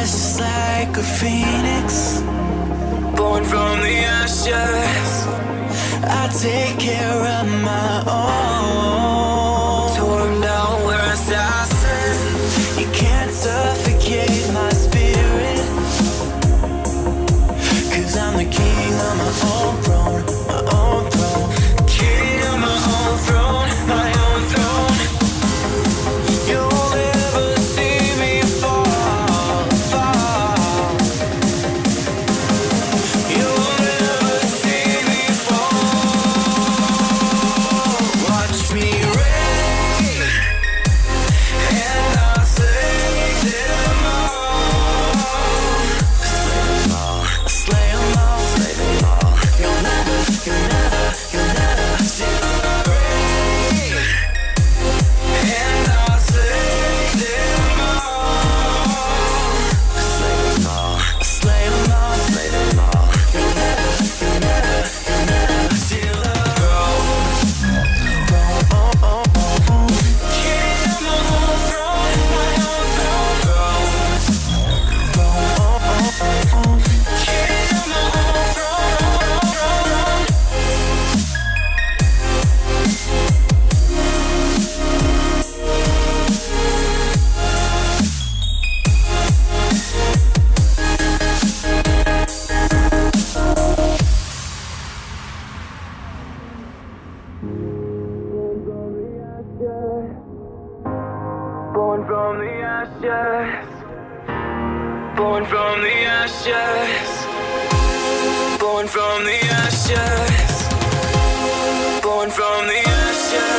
rise just like a phoenix, born from the ashes. I take care of my own. Torn down, we're assassins. You can't suffocate my spirit, 'cause I'm the king of my own throne, my own throne. King of my own throne, my own throne. You'll never see me fall, fall. You'll never see me fall. Watch me reign, and I'll slay them all. Slay them all, slay them all, slay them all. You'll never see me reign, and I'll slay them all. Slay them all, slay them all, slay them all. You'll never steal the throne. Oh, oh, oh, oh. King of my own throne, my own throne. Oh, oh, oh, oh. King of my own throne. Born from the ashes, born from the ashes, born from the ashes, born from the ashes,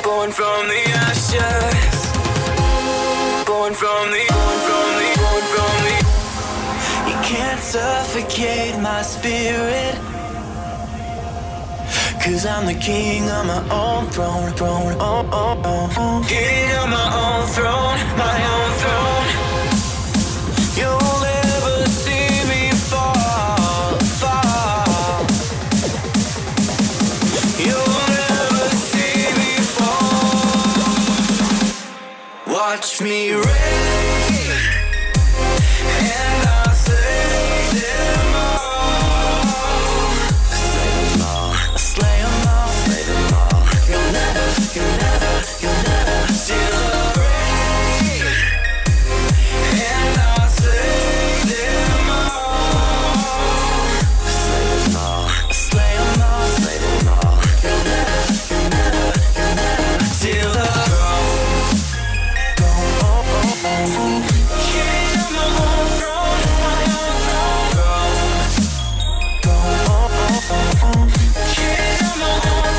born from the ashes, born from the. You can't suffocate my spirit, 'cause I'm the king of my own throne, throne, oh, oh, oh, oh. King of my own throne, my own throne. You'll never see me fall, fall. You'll never see me fall. Watch me reign, and I'll slay them all. Slay them all, slay them all, slay them all. You'll never steal the reign, and I'll slay them all. Slay them all, slay them all, slay them all. You'll never steal the throne. Oh, oh, oh, oh. King of my own throne, my own throne. Oh, oh, oh, oh. King of my own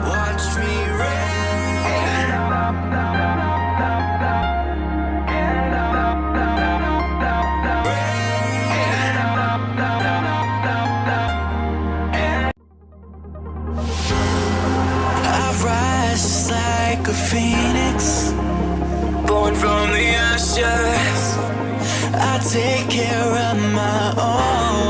Watch me reign. I rise just like a phoenix, born from the ashes. I take care of my own.